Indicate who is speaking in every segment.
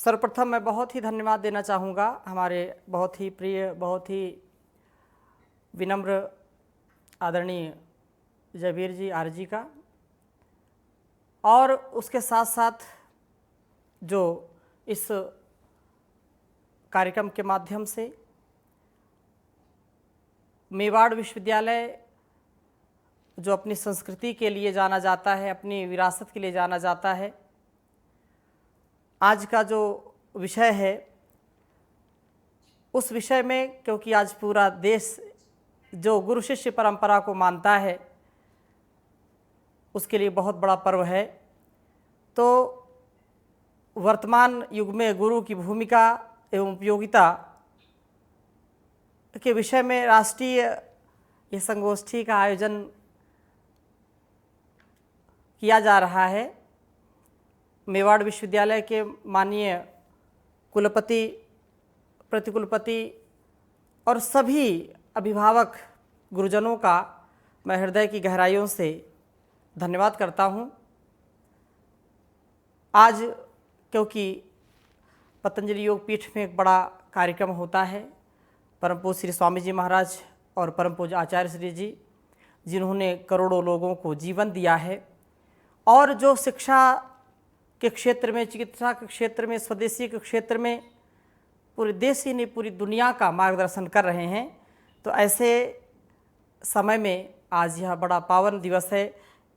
Speaker 1: सर्वप्रथम मैं बहुत ही धन्यवाद देना चाहूँगा हमारे बहुत ही प्रिय, बहुत ही विनम्र आदरणीय जयवीर जी आर जी का, और उसके साथ साथ जो इस कार्यक्रम के माध्यम से मेवाड़ विश्वविद्यालय जो अपनी संस्कृति के लिए जाना जाता है, अपनी विरासत के लिए जाना जाता है, आज का जो विषय है उस विषय में, क्योंकि आज पूरा देश जो गुरु शिष्य परंपरा को मानता है उसके लिए बहुत बड़ा पर्व है, तो वर्तमान युग में गुरु की भूमिका एवं उपयोगिता के विषय में राष्ट्रीय ये संगोष्ठी का आयोजन किया जा रहा है। मेवाड़ विश्वविद्यालय के माननीय कुलपति, प्रतिकुलपति और सभी अभिभावक गुरुजनों का मैं हृदय की गहराइयों से धन्यवाद करता हूँ। आज क्योंकि पतंजलि योग पीठ में एक बड़ा कार्यक्रम होता है, परम पूज्य श्री स्वामी जी महाराज और परम पूज्य आचार्य श्री जी, जिन्होंने करोड़ों लोगों को जीवन दिया है और जो शिक्षा के क्षेत्र में, चिकित्सा के क्षेत्र में, स्वदेशी के क्षेत्र में पूरे देश ही नहीं पूरी दुनिया का मार्गदर्शन कर रहे हैं, तो ऐसे समय में आज यह बड़ा पावन दिवस है।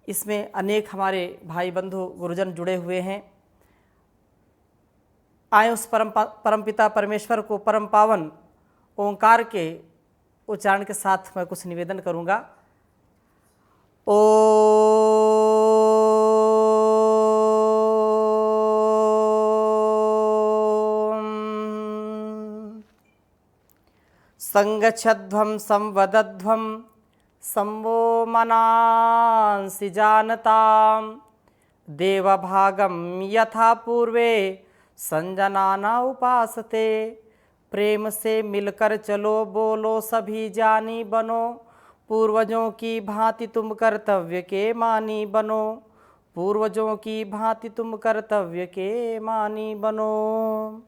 Speaker 1: इसमें अनेक हमारे भाई बंधु गुरुजन जुड़े हुए हैं। आए उस परमपिता परमेश्वर को परम पावन ओंकार के उच्चारण के साथ मैं कुछ निवेदन करूँगा। संगच्छध्वं संवदध्वं संवो मनांसि जानतां देवभागं यथा पूर्वे संजनाना उपासते। प्रेम से मिलकर चलो बोलो सभी जानी बनो, पूर्वजों की भांति तुम कर्तव्य के मानी बनो, पूर्वजों की भांति तुम कर्तव्य के मानी बनो।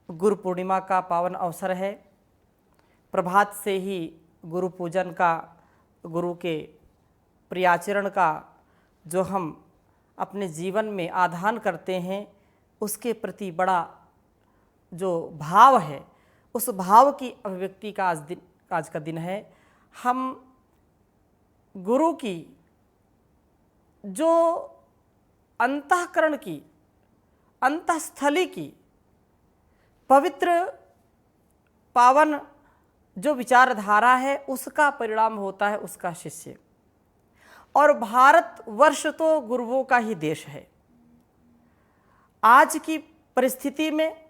Speaker 1: गुरु पूर्णिमा का पावन अवसर है। प्रभात से ही गुरु पूजन का, गुरु के प्रियाचरण का जो हम अपने जीवन में आधान करते हैं, उसके प्रति बड़ा जो भाव है, उस भाव की अभिव्यक्ति का आज का दिन है। हम गुरु की जो अंतःकरण की, अंतःस्थली की पवित्र पावन जो विचारधारा है, उसका परिणाम होता है उसका शिष्य। और भारत वर्ष तो गुरुओं का ही देश है। आज की परिस्थिति में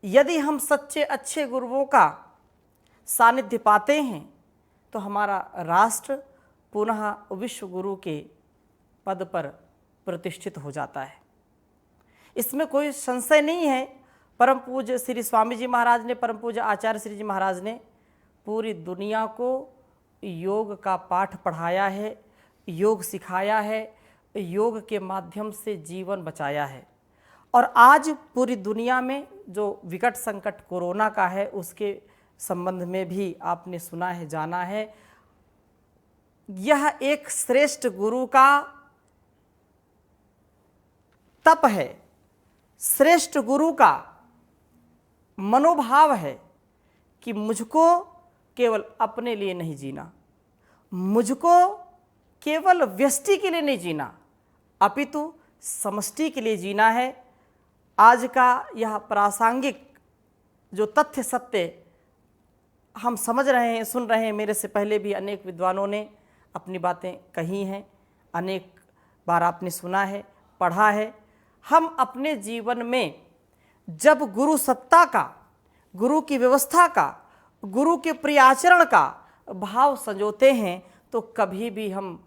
Speaker 1: यदि हम सच्चे अच्छे गुरुओं का सानिध्य पाते हैं तो हमारा राष्ट्र पुनः विश्व गुरु के पद पर प्रतिष्ठित हो जाता है। इसमें कोई संशय नहीं है। परम पूज्य श्री स्वामी जी महाराज ने, परम पूज्य आचार्य श्री जी महाराज ने पूरी दुनिया को योग का पाठ पढ़ाया है, योग सिखाया है, योग के माध्यम से जीवन बचाया है। और आज पूरी दुनिया में जो विकट संकट कोरोना का है, उसके संबंध में भी आपने सुना है, जाना है। यह एक श्रेष्ठ गुरु का तप है, श्रेष्ठ गुरु का मनोभाव है कि मुझको केवल अपने लिए नहीं जीना, मुझको केवल व्यष्टि के लिए नहीं जीना, अपितु समष्टि के लिए जीना है। आज का यह प्रासंगिक जो तथ्य सत्य हम समझ रहे हैं, सुन रहे हैं, मेरे से पहले भी अनेक विद्वानों ने अपनी बातें कही हैं, अनेक बार आपने सुना है, पढ़ा है। हम अपने जीवन में जब गुरु सत्ता का, गुरु की व्यवस्था का, गुरु के प्रियाचरण का भाव संजोते हैं तो कभी भी हम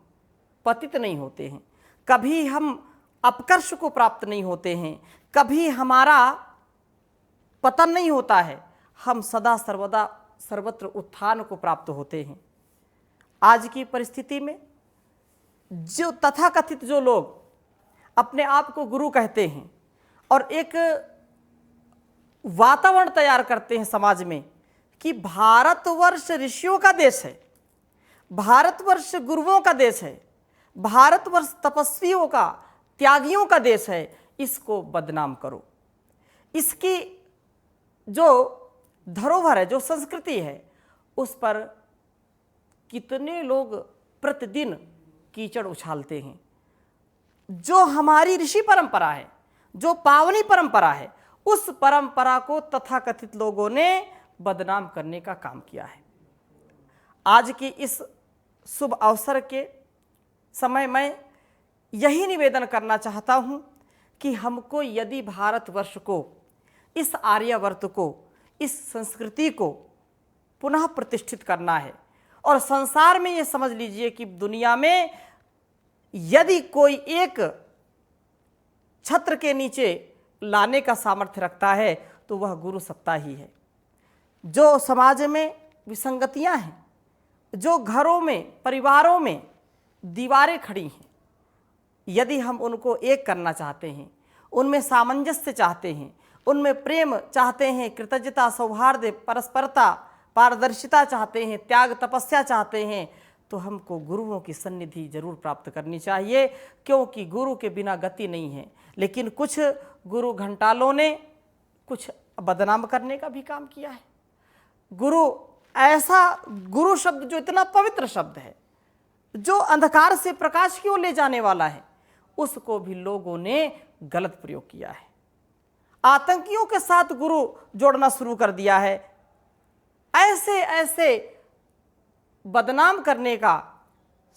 Speaker 1: पतित नहीं होते हैं, कभी हम अपकर्ष को प्राप्त नहीं होते हैं, कभी हमारा पतन नहीं होता है, हम सदा सर्वदा सर्वत्र उत्थान को प्राप्त होते हैं। आज की परिस्थिति में जो तथाकथित जो लोग अपने आप को गुरु कहते हैं, और एक वातावरण तैयार करते हैं समाज में कि भारतवर्ष ऋषियों का देश है, भारतवर्ष गुरुओं का देश है, भारतवर्ष तपस्वियों का, त्यागियों का देश है, इसको बदनाम करो। इसकी जो धरोहर है, जो संस्कृति है, उस पर कितने लोग प्रतिदिन कीचड़ उछालते हैं। जो हमारी ऋषि परंपरा है, जो पावनी परंपरा है, उस परंपरा को तथाकथित लोगों ने बदनाम करने का काम किया है। आज की इस शुभ अवसर के समय मैं यही निवेदन करना चाहता हूं कि हमको यदि भारतवर्ष को, इस आर्यावर्त को, इस संस्कृति को पुनः प्रतिष्ठित करना है, और संसार में ये समझ लीजिए कि दुनिया में यदि कोई एक छत्र के नीचे लाने का सामर्थ्य रखता है तो वह गुरु सत्ता ही है। जो समाज में विसंगतियां हैं, जो घरों में, परिवारों में दीवारें खड़ी हैं, यदि हम उनको एक करना चाहते हैं, उनमें सामंजस्य चाहते हैं, उनमें प्रेम चाहते हैं, कृतज्ञता, सौहार्द, परस्परता, पारदर्शिता चाहते हैं, त्याग तपस्या चाहते हैं, तो हमको गुरुओं की सन्निधि जरूर प्राप्त करनी चाहिए, क्योंकि गुरु के बिना गति नहीं है। लेकिन कुछ गुरु घंटालों ने कुछ बदनाम करने का भी काम किया है। गुरु, ऐसा गुरु शब्द जो इतना पवित्र शब्द है, जो अंधकार से प्रकाश की ओर ले जाने वाला है, उसको भी लोगों ने गलत प्रयोग किया है। आतंकियों के साथ गुरु जोड़ना शुरू कर दिया है। ऐसे ऐसे बदनाम करने का,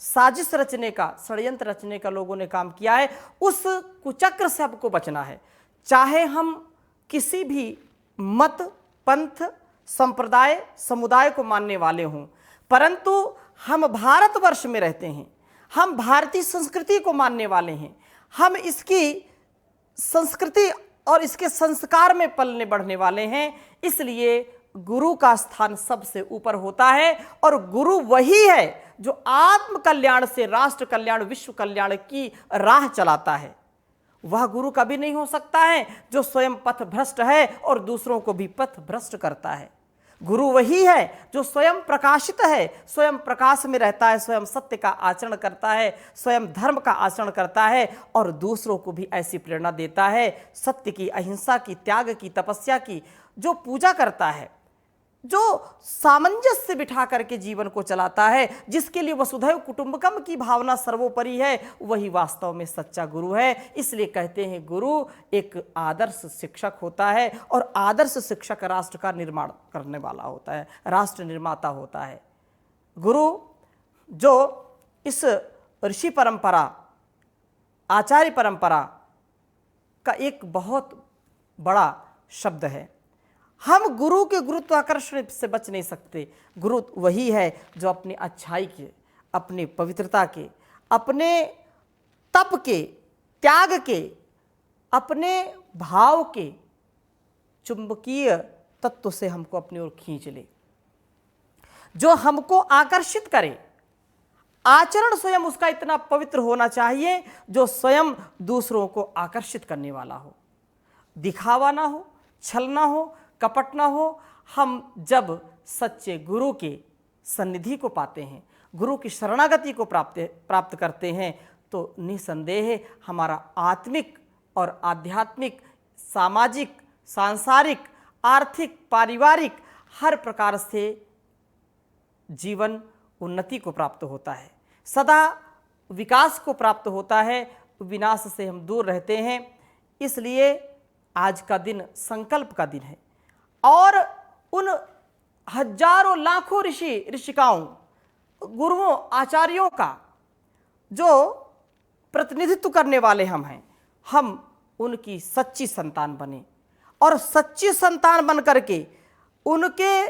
Speaker 1: साजिश रचने का, षड्यंत्र रचने का लोगों ने काम किया है। उस कुचक्र से हमको बचना है। चाहे हम किसी भी मत, पंथ, संप्रदाय, समुदाय को मानने वाले हों, परंतु हम भारतवर्ष में रहते हैं, हम भारतीय संस्कृति को मानने वाले हैं, हम इसकी संस्कृति और इसके संस्कार में पलने बढ़ने वाले हैं। इसलिए गुरु का स्थान सबसे ऊपर होता है, और गुरु वही है जो आत्म कल्याण से राष्ट्र कल्याण, विश्व कल्याण की राह चलाता है। वह गुरु कभी नहीं हो सकता है जो स्वयं पथ भ्रष्ट है और दूसरों को भी पथ भ्रष्ट करता है। गुरु वही है जो स्वयं प्रकाशित है, स्वयं प्रकाश में रहता है, स्वयं सत्य का आचरण करता है, स्वयं धर्म का आचरण करता है, और दूसरों को भी ऐसी प्रेरणा देता है सत्य की, अहिंसा की, त्याग की, तपस्या की। जो पूजा करता है, जो सामंजस्य बिठा करके जीवन को चलाता है, जिसके लिए वसुधैव कुटुंबकम की भावना सर्वोपरि है, वही वास्तव में सच्चा गुरु है। इसलिए कहते हैं गुरु एक आदर्श शिक्षक होता है, और आदर्श शिक्षक राष्ट्र का निर्माण करने वाला होता है, राष्ट्र निर्माता होता है। गुरु जो इस ऋषि परंपरा, आचार्य परंपरा का एक बहुत बड़ा शब्द है। हम गुरु के गुरुत्वाकर्षण से बच नहीं सकते। गुरु वही है जो अपनी अच्छाई के, अपनी पवित्रता के, अपने तप के, त्याग के, अपने भाव के चुंबकीय तत्व से हमको अपनी ओर खींच ले, जो हमको आकर्षित करे। आचरण स्वयं उसका इतना पवित्र होना चाहिए जो स्वयं दूसरों को आकर्षित करने वाला हो। दिखावा ना हो, छल ना हो, कपट ना हो। हम जब सच्चे गुरु के सन्निधि को पाते हैं, गुरु की शरणागति को प्राप्त करते हैं, तो निसंदेह हमारा आत्मिक और आध्यात्मिक, सामाजिक, सांसारिक, आर्थिक, पारिवारिक हर प्रकार से जीवन उन्नति को प्राप्त होता है, सदा विकास को प्राप्त होता है, विनाश से हम दूर रहते हैं। इसलिए आज का दिन संकल्प का दिन है, और उन हजारों लाखों ऋषि ऋषिकाओं, गुरुओं, आचार्यों का जो प्रतिनिधित्व करने वाले हम हैं, हम उनकी सच्ची संतान बने, और सच्ची संतान बन करके उनके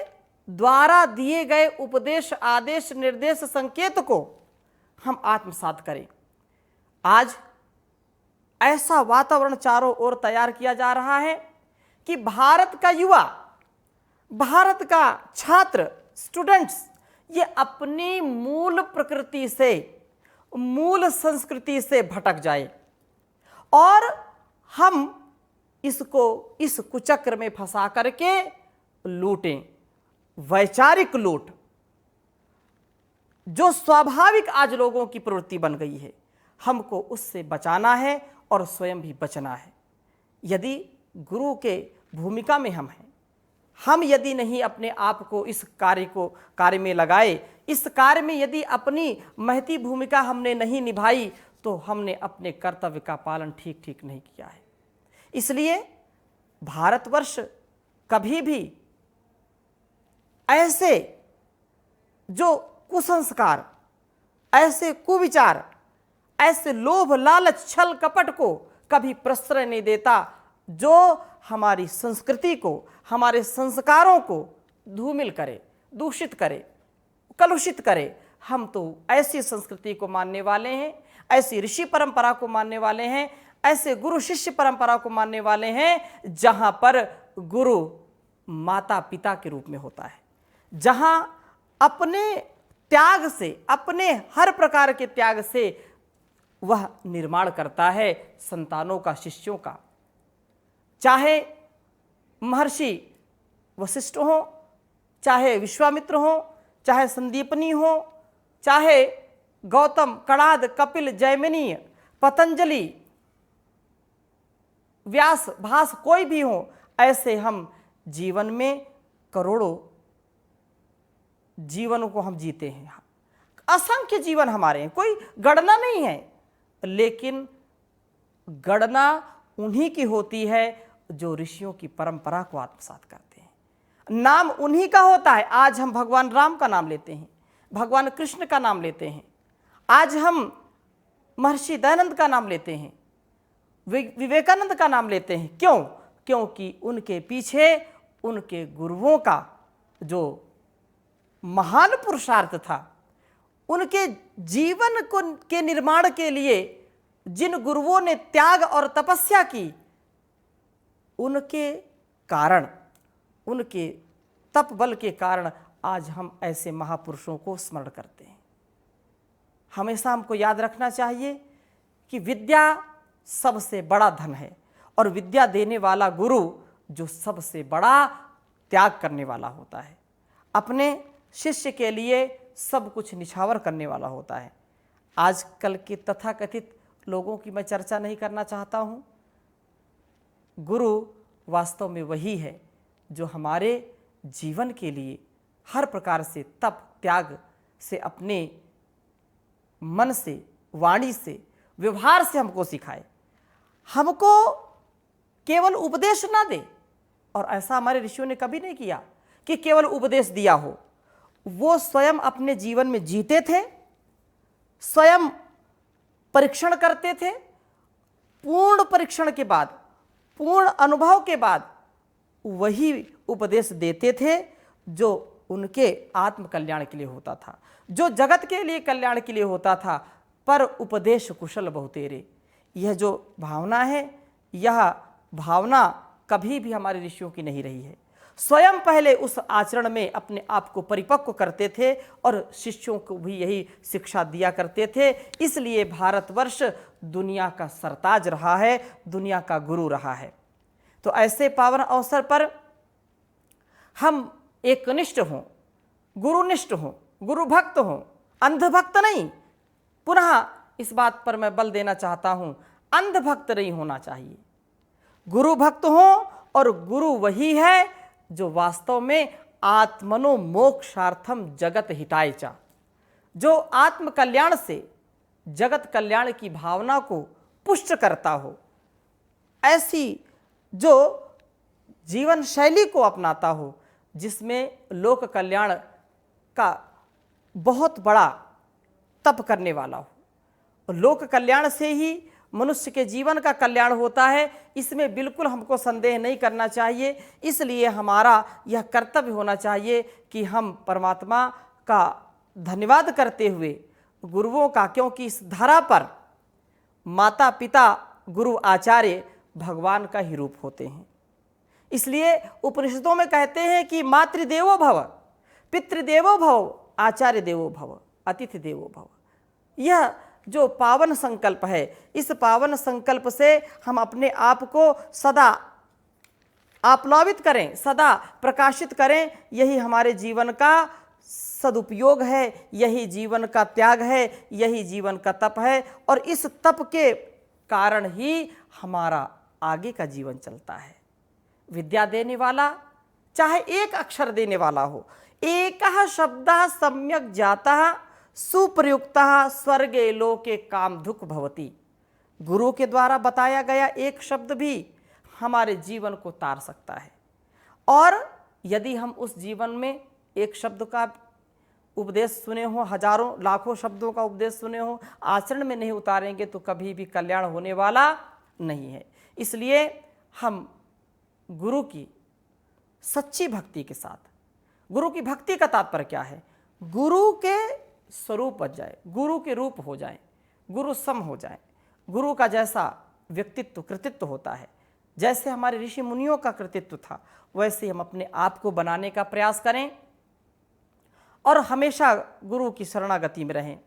Speaker 1: द्वारा दिए गए उपदेश, आदेश, निर्देश, संकेत को हम आत्मसात करें। आज ऐसा वातावरण चारों ओर तैयार किया जा रहा है कि भारत का युवा, भारत का छात्र, स्टूडेंट्स, ये अपनी मूल प्रकृति से, मूल संस्कृति से भटक जाए, और हम इसको इस कुचक्र में फंसा करके लूटें। वैचारिक लूट जो स्वाभाविक आज लोगों की प्रवृत्ति बन गई है, हमको उससे बचाना है और स्वयं भी बचना है। यदि गुरु के भूमिका में हम हैं, हम यदि नहीं अपने आप को इस कार्य में लगाए, इस कार्य में यदि अपनी महती भूमिका हमने नहीं निभाई, तो हमने अपने कर्तव्य का पालन ठीक नहीं किया है। इसलिए भारतवर्ष कभी भी ऐसे जो कुसंस्कार, ऐसे कुविचार, ऐसे लोभ लालच छल कपट को कभी प्रश्रय नहीं देता, जो हमारी संस्कृति को, हमारे संस्कारों को धूमिल करे, दूषित करे, कलुषित करे। हम तो ऐसी संस्कृति को मानने वाले हैं, ऐसी ऋषि परंपरा को मानने वाले हैं, ऐसे गुरु शिष्य परंपरा को मानने वाले हैं जहां पर गुरु माता पिता के रूप में होता है, जहां अपने त्याग से, अपने हर प्रकार के त्याग से वह निर्माण करता है संतानों का, शिष्यों का। चाहे महर्षि वशिष्ठ हो, चाहे विश्वामित्र हो, चाहे संदीपनी हो, चाहे गौतम, कणाद, कपिल, जैमिनी, पतंजलि, व्यास, भास, कोई भी हो, ऐसे हम जीवन में करोड़ों जीवनों को हम जीते हैं। असंख्य जीवन हमारे हैं, कोई गणना नहीं है, लेकिन गणना उन्हीं की होती है जो ऋषियों की परंपरा को आत्मसात करते हैं। नाम उन्हीं का होता है। आज हम भगवान राम का नाम लेते हैं, भगवान कृष्ण का नाम लेते हैं, आज हम महर्षि दयानंद का नाम लेते हैं, विवेकानंद का नाम लेते हैं। क्यों? क्योंकि उनके पीछे उनके गुरुओं का जो महान पुरुषार्थ था, उनके जीवन के निर्माण के लिए जिन गुरुओं ने त्याग और तपस्या की, उनके कारण, उनके तप बल के कारण आज हम ऐसे महापुरुषों को स्मरण करते हैं। हमेशा हमको याद रखना चाहिए कि विद्या सबसे बड़ा धन है और विद्या देने वाला गुरु जो सबसे बड़ा त्याग करने वाला होता है, अपने शिष्य के लिए सब कुछ निछावर करने वाला होता है। आजकल के तथाकथित लोगों की मैं चर्चा नहीं करना चाहता हूँ। गुरु वास्तव में वही है जो हमारे जीवन के लिए हर प्रकार से तप त्याग से, अपने मन से, वाणी से, व्यवहार से हमको सिखाए, हमको केवल उपदेश ना दे। और ऐसा हमारे ऋषियों ने कभी नहीं किया कि केवल उपदेश दिया हो, वो स्वयं अपने जीवन में जीते थे, स्वयं परीक्षण करते थे, पूर्ण परीक्षण के बाद, पूर्ण अनुभव के बाद वही उपदेश देते थे जो उनके आत्म कल्याण के लिए होता था, जो जगत के लिए कल्याण के लिए होता था। पर उपदेश कुशल बहुतेरे, यह जो भावना है, यह भावना कभी भी हमारे ऋषियों की नहीं रही है। स्वयं पहले उस आचरण में अपने आप को परिपक्व करते थे और शिष्यों को भी यही शिक्षा दिया करते थे। इसलिए भारतवर्ष दुनिया का सरताज रहा है, दुनिया का गुरु रहा है। तो ऐसे पावन अवसर पर हम एकनिष्ठ हों, गुरुनिष्ठ हों, गुरु भक्त हों, अंधभक्त नहीं। पुनः इस बात पर मैं बल देना चाहता हूं, अंधभक्त नहीं होना चाहिए। गुरु भक्त हों, और गुरु वही है जो वास्तव में आत्मनो मोक्षार्थम जगत हिताय च, जो आत्म कल्याण से जगत कल्याण की भावना को पुष्ट करता हो, ऐसी जो जीवन शैली को अपनाता हो जिसमें लोक कल्याण का बहुत बड़ा तप करने वाला हो। लोक कल्याण से ही मनुष्य के जीवन का कल्याण होता है, इसमें बिल्कुल हमको संदेह नहीं करना चाहिए। इसलिए हमारा यह कर्तव्य होना चाहिए कि हम परमात्मा का धन्यवाद करते हुए गुरुओं का, क्योंकि इस धरा पर माता पिता गुरु आचार्य भगवान का ही रूप होते हैं। इसलिए उपनिषदों में कहते हैं कि मातृदेवो भव, पितृदेवो भव, आचार्य देवो भव, अतिथि देवो भव। यह जो पावन संकल्प है, इस पावन संकल्प से हम अपने आप को सदा आप्लावित करें, सदा प्रकाशित करें। यही हमारे जीवन का सदुपयोग है, यही जीवन का त्याग है, यही जीवन का तप है। और इस तप के कारण ही हमारा आगे का जीवन चलता है। विद्या देने वाला चाहे एक अक्षर देने वाला हो, एकः शब्दः सम्यक जातः सुप्रयुक्तः स्वर्गे लोके काम दुख भवति। गुरु के द्वारा बताया गया एक शब्द भी हमारे जीवन को तार सकता है। और यदि हम उस जीवन में एक शब्द का उपदेश सुने हो, हजारों लाखों शब्दों का उपदेश सुने हो, आचरण में नहीं उतारेंगे तो कभी भी कल्याण होने वाला नहीं है। इसलिए हम गुरु की सच्ची भक्ति के साथ, गुरु की भक्ति का तात्पर्य क्या है? गुरु के स्वरूप बन जाए, गुरु के रूप हो जाए, गुरु सम हो जाए। गुरु का जैसा व्यक्तित्व कृतित्व होता है, जैसे हमारे ऋषि मुनियों का कृतित्व था, वैसे हम अपने आप को बनाने का प्रयास करें और हमेशा गुरु की शरणागति में रहें।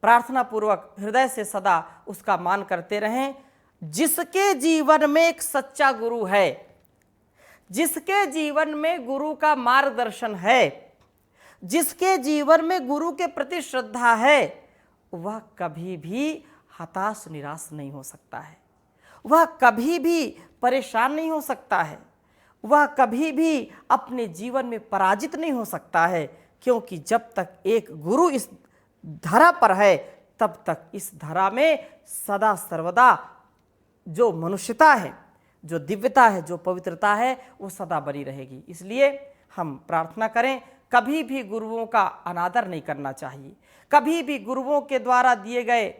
Speaker 1: प्रार्थना पूर्वक हृदय से सदा उसका मान करते रहें। जिसके जीवन में एक सच्चा गुरु है, जिसके जीवन में गुरु का मार्गदर्शन है, जिसके जीवन में गुरु के प्रति श्रद्धा है, वह कभी भी हताश निराश नहीं हो सकता है, वह कभी भी परेशान नहीं हो सकता है, वह कभी भी अपने जीवन में पराजित नहीं हो सकता है। क्योंकि जब तक एक गुरु इस धरा पर है, तब तक इस धरा में सदा सर्वदा जो मनुष्यता है, जो दिव्यता है, जो पवित्रता है, वो सदा बनी रहेगी। इसलिए हम प्रार्थना करें, कभी भी गुरुओं का अनादर नहीं करना चाहिए, कभी भी गुरुओं के द्वारा दिए गए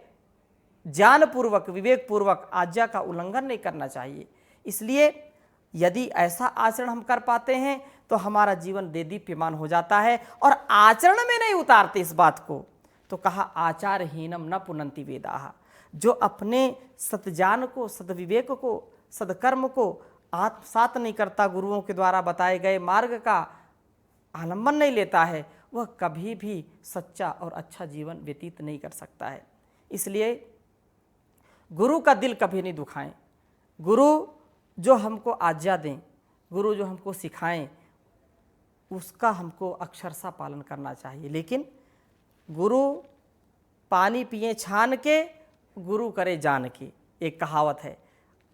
Speaker 1: ज्ञानपूर्वक विवेकपूर्वक आज्ञा का उल्लंघन नहीं करना चाहिए। इसलिए यदि ऐसा आचरण हम कर पाते हैं तो हमारा जीवन देदीप्यमान हो जाता है। और आचरण में नहीं उतारते इस बात को तो कहा आचारहीनम न पुनन्ति वेदाः। जो अपने सतज्ञान को, सदविवेक को, सदकर्म को आत्मसात नहीं करता, गुरुओं के द्वारा बताए गए मार्ग का आलंबन नहीं लेता है, वह कभी भी सच्चा और अच्छा जीवन व्यतीत नहीं कर सकता है। इसलिए गुरु का दिल कभी नहीं दुखाएं। गुरु जो हमको आज्ञा दें, गुरु जो हमको सिखाएं, उसका हमको अक्षरशः पालन करना चाहिए। लेकिन गुरु पानी पिए छान के, गुरु करे जान के, एक कहावत है।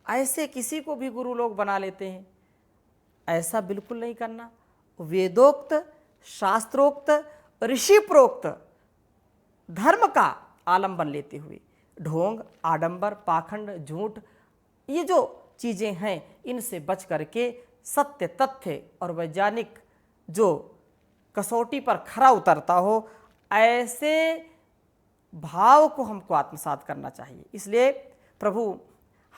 Speaker 1: ऐसे किसी को भी गुरु लोग बना लेते हैं, ऐसा बिल्कुल नहीं करना। वेदोक्त, शास्त्रोक्त, ऋषि प्रोक्त धर्म का आलंबन लेते हुए ढोंग, आडंबर, पाखंड, झूठ, ये जो चीज़ें हैं, इनसे बच करके सत्य, तथ्य और वैज्ञानिक जो कसौटी पर खरा उतरता हो, ऐसे भाव को हमको आत्मसात करना चाहिए। इसलिए प्रभु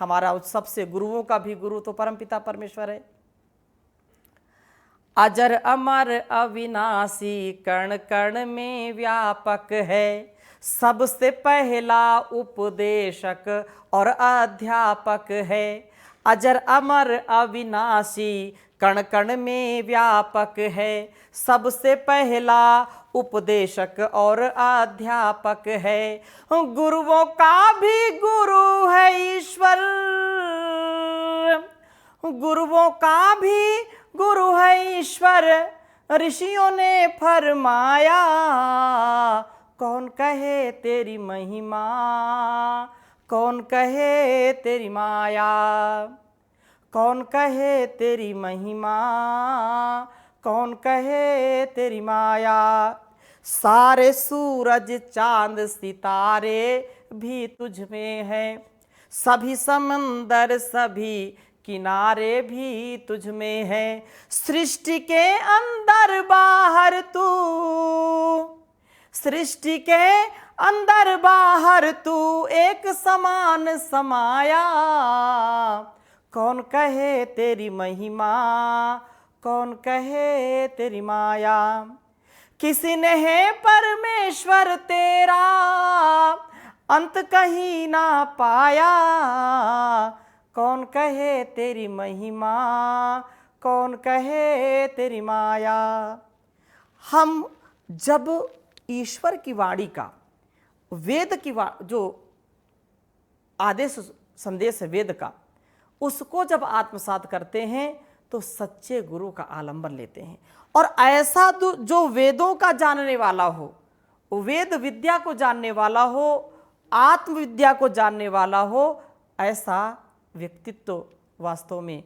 Speaker 1: हमारा उस सबसे गुरुओं का भी गुरु तो परमपिता परमेश्वर है। अजर अमर अविनाशी कण कण में व्यापक है, सबसे पहला उपदेशक और अध्यापक है। अजर अमर अविनाशी कण कण में व्यापक है, सबसे पहला उपदेशक और अध्यापक है। गुरुओं का भी गुरु है ईश्वर, गुरुओं का भी गुरु है ईश्वर। ऋषियों ने फरमाया, कौन कहे तेरी महिमा, कौन कहे तेरी माया, कौन कहे तेरी महिमा, कौन कहे तेरी माया। सारे सूरज चांद सितारे भी तुझ में हैं, सभी समंदर सभी किनारे भी तुझ में हैं। सृष्टि के अंदर बाहर तू, सृष्टि के अंदर बाहर तू एक समान समाया। कौन कहे तेरी महिमा, कौन कहे तेरी माया। किसी ने है परमेश्वर तेरा अंत कहीं ना पाया। कौन कहे तेरी महिमा, कौन कहे तेरी माया। हम जब ईश्वर की वाणी का वेद की जो आदेश संदेश है वेद का, उसको जब आत्मसात करते हैं तो सच्चे गुरु का आलंबन लेते हैं। और ऐसा जो वेदों का जानने वाला हो, वेद विद्या को जानने वाला हो, आत्मविद्या को जानने वाला हो, ऐसा व्यक्तित्व वास्तव में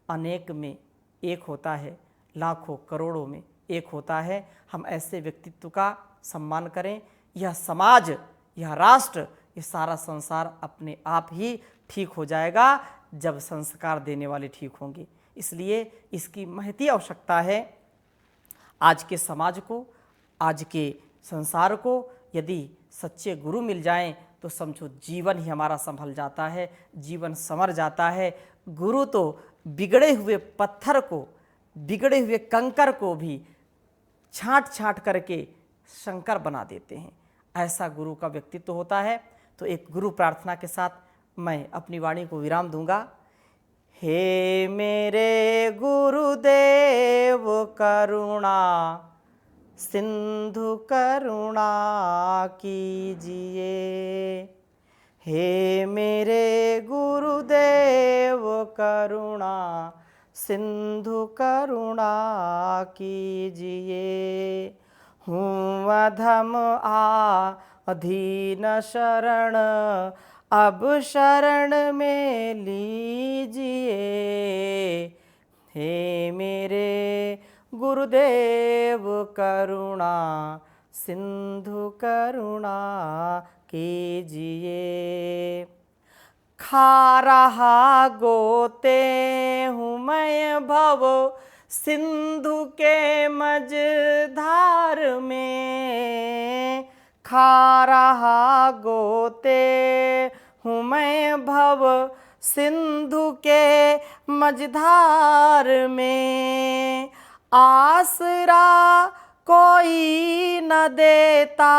Speaker 1: अनेक में एक होता है, लाखों करोड़ों में एक होता है। हम ऐसे व्यक्तित्व का सम्मान करें। यह समाज, यह राष्ट्र, ये सारा संसार अपने आप ही ठीक हो जाएगा जब संस्कार देने वाले ठीक होंगे। इसलिए इसकी महती आवश्यकता है। आज के समाज को, आज के संसार को यदि सच्चे गुरु मिल जाएं तो समझो जीवन ही हमारा संभल जाता है, जीवन संवर जाता है। गुरु तो बिगड़े हुए पत्थर को, बिगड़े हुए कंकर को भी छांट छांट करके शंकर बना देते हैं। ऐसा गुरु का व्यक्तित्व होता है। तो एक गुरु प्रार्थना के साथ मैं अपनी वाणी को विराम दूंगा। हे मेरे गुरुदेव करुणा सिंधु करुणा कीजिए। हे मेरे गुरुदेव करुणा सिंधु करुणा कीजिए। हूँ अधम अधीन शरण, अब शरण में लीजिए। हे मेरे गुरुदेव करुणा सिंधु करुणा कीजिए। खा रहा गोते हूँ मैं भव सिंधु के मझधार में। खा रहा गोते हूँ मैं भव सिंधु के मझधार में। आसरा कोई न देता,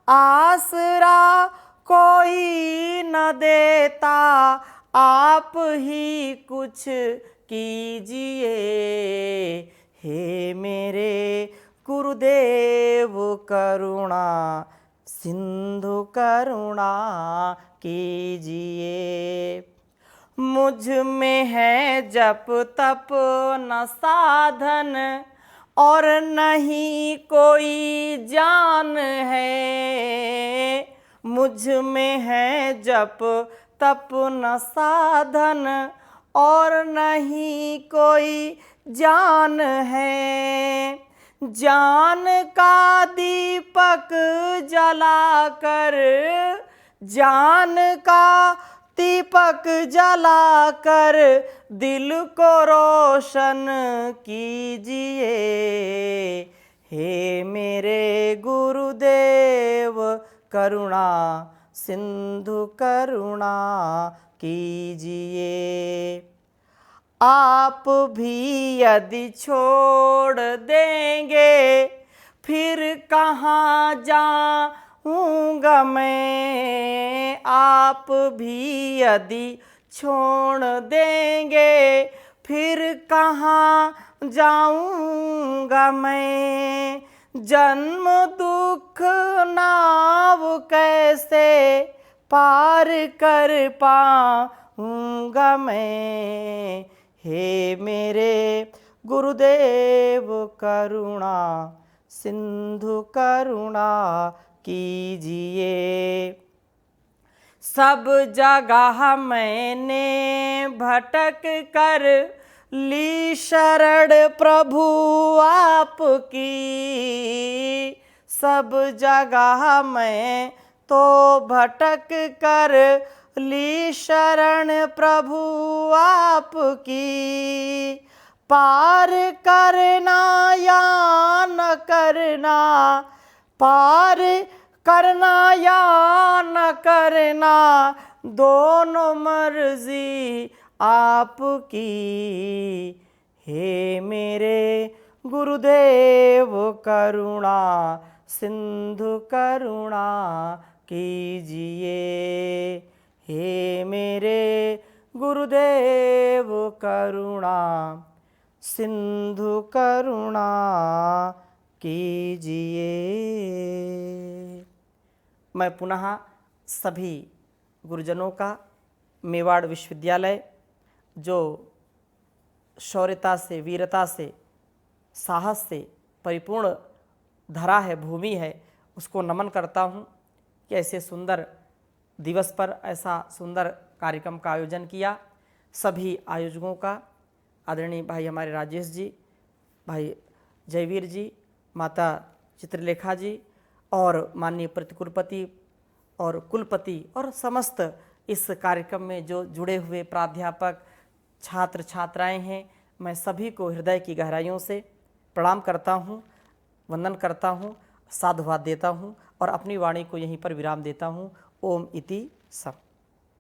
Speaker 1: आसरा कोई न देता, आप ही कुछ कीजिए। हे मेरे गुरुदेव करुणा सिंधु करुणा कीजिए। मुझ में है जप तप न साधन, और नहीं कोई जान है। मुझ में है जप तप न साधन, और नहीं कोई जान है। जान का दीपक जलाकर, जान का दीपक जलाकर दिल को रोशन कीजिए। हे मेरे गुरुदेव करुणा सिंधु करुणा कीजिए। आप भी यदि छोड़ देंगे फिर कहाँ जाऊँगा मैं। आप भी यदि छोड़ देंगे फिर कहाँ जाऊँगा मैं। जन्म दुख नाव कैसे पार कर पाऊँगा मैं। हे मेरे गुरुदेव करुणा सिंधु करुणा कीजिए। सब जगह मैंने भटक कर ली शरण प्रभु आपकी। सब जगह मैं तो भटक कर ली शरण प्रभु आपकी। पार करना या न करना, पार करना या न करना, दोनों मर्जी आपकी। हे मेरे गुरुदेव करुणा सिंधु करुणा कीजिए। हे मेरे गुरुदेव करुणा सिंधु करुणा कीजिए। मैं पुनः सभी गुरुजनों का, मेवाड़ विश्वविद्यालय जो शौर्यता से, वीरता से, साहस से परिपूर्ण धरा है, भूमि है, उसको नमन करता हूँ कि ऐसे सुंदर दिवस पर ऐसा सुंदर कार्यक्रम का आयोजन किया। सभी आयोजकों का, आदरणीय भाई हमारे राजेश जी, भाई जयवीर जी, माता चित्रलेखा जी और माननीय प्रतिकुलपति और कुलपति और समस्त इस कार्यक्रम में जो जुड़े हुए प्राध्यापक, छात्र छात्राएं हैं, मैं सभी को हृदय की गहराइयों से प्रणाम करता हूँ, वंदन करता हूँ, साधुवाद देता हूँ और अपनी वाणी को यहीं पर विराम देता हूँ। ओम इति सत्।